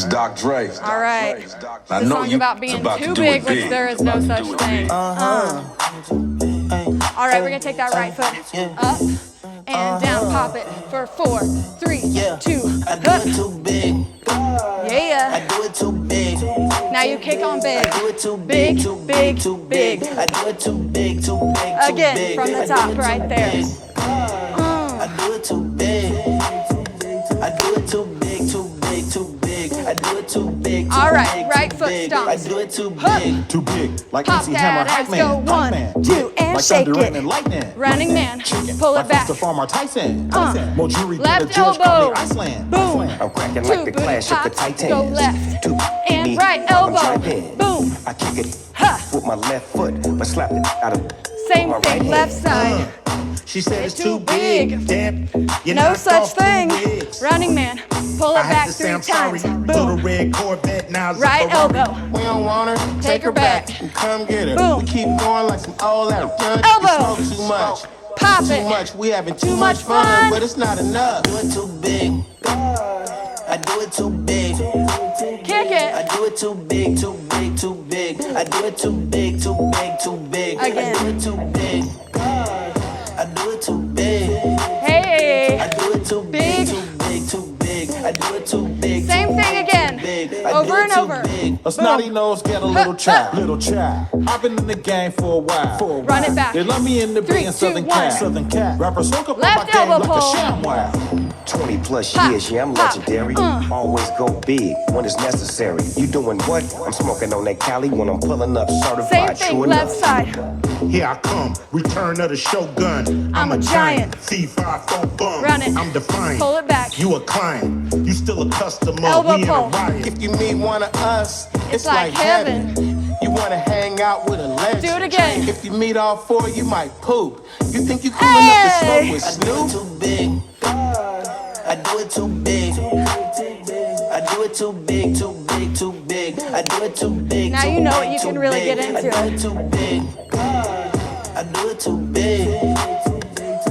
It's Doc Dre. All right. I The know song you about being about too to do big, it which big. there is no such thing. All right, we're gonna take that right foot up and down. Pop it for 4, 3, 2. I do it too big. Yeah. I do it too big. Now you kick on big. I do it too Big, big, too big, big, too big. big. I do it too big, too big, too Again, big. from the I do top, it too right there. big. I do it too big. I do it too big, too big, too big. I do it too big, too All right, big, right too foot big. stomps. I do it too big. Too big, like Pop MC Hammer, that ass, hype go man, 1, 2, and like shake thunder, rain, it. and lightning. Running man, pull it like back. Farmer Tyson. More jewelry than Left the George elbow. Clooney Iceland. Boom. I'm cracking 2 like the booty clash of the pops, Titans. go left. 2 And me, right I'm elbow. jumping. Boom. I kick it Ha. with my left foot, but slap it out of Same my thing, right left hand. side. She said It's too big. Damn, you No knocked such off 2 thing. wigs. Running man, pull I it had back to 3 say I'm sorry. times. Little Boom. red Corvette, now it's a Right Ferrari. elbow. We don't want her, Take her back. and come get her. Boom. We keep going like some old out. Elbow. We smoke too much. Pop Too it. much. We having too much much fun. fun, but it's not enough. I do it too big. I do it too big. Kick I it. do it too big, too big, too big. I do it too big, too big, too big. Again. I do it too big. I do it too big. Hey. I do it too Big. big, too big, too big. I do it too big. Same too thing big, again. too big. I Over do it and too over. big. A snotty nose get a little child. I've been in the game for a while. Run it back. They love me in the 3, big and 2, Southern 1. Cat. Rappers hook up on Left my game elbow like a pull. ShamWow. 20 plus Pop, years, yeah, I'm pop, legendary. Always go big when it's necessary. You doing what? I'm smoking on that Cali when I'm pulling up Same certified thing, true left enough. side. Here I come, return of the Shogun. I'm a giant. C5 bum. Run it. I'm defiant. Pull it back. You a client. You still a customer. Elbow we pull. in a riot. If you meet one of us, it's like heaven. You wanna hang out with a legend. Do it again. If you meet all 4, you might poop. You think you cool Hey. enough to smoke with I Snoop? Too big. I do it too big. I do it too big, too big, too big. I do it too big. Now too you know what big, you too can really big. get into. I do it too big. I do it too big.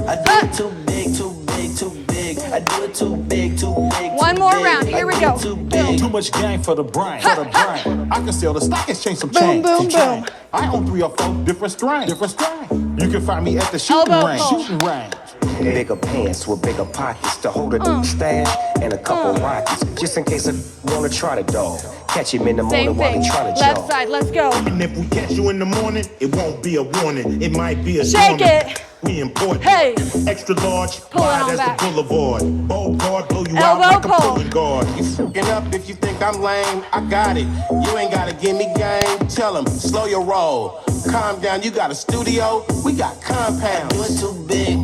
I do it too big, too big, too big. I do it too big, too big. One too more big. round. Here I we do go. it too Boom. big. Too much game for the brain. I can sell the stock exchange some Boom, change. boom, some change. boom. I own 3 or 4 different strains. You can find me at the shooting Elbow range. pull. Shooting range. Bigger pants with bigger pockets to hold a stash and a couple rockets. Just in case I wanna try the dog. Catch him in the morning Same while thing. he try to Left jog. side, let's go. And if we catch you in the morning, it won't be a warning. It might be a Shake dormant. it. We important. Hey. Extra large, Pull it wide on as back. the boulevard. Bold guard, blow you Elbow out like pull. a pulling guard. You fucking up if you think I'm lame, I got it. You ain't gotta give me game. Tell him, slow your roll. Calm down, you got a studio, we got compounds. I do it too big.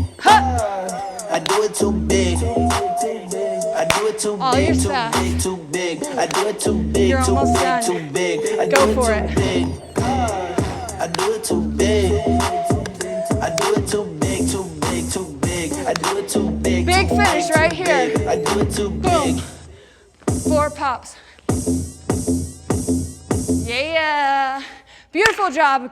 I do it too big. I do it too Oh, big, you're too fast. big, too big. I do it too big, You're too almost big, done. too big. I Go do it for too it. big. I do it too big. I do it too big, too big, too big. I do it too big. Big too finish big, right too here. big. I do it too Boom. big. 4 pops. Yeah. Beautiful job.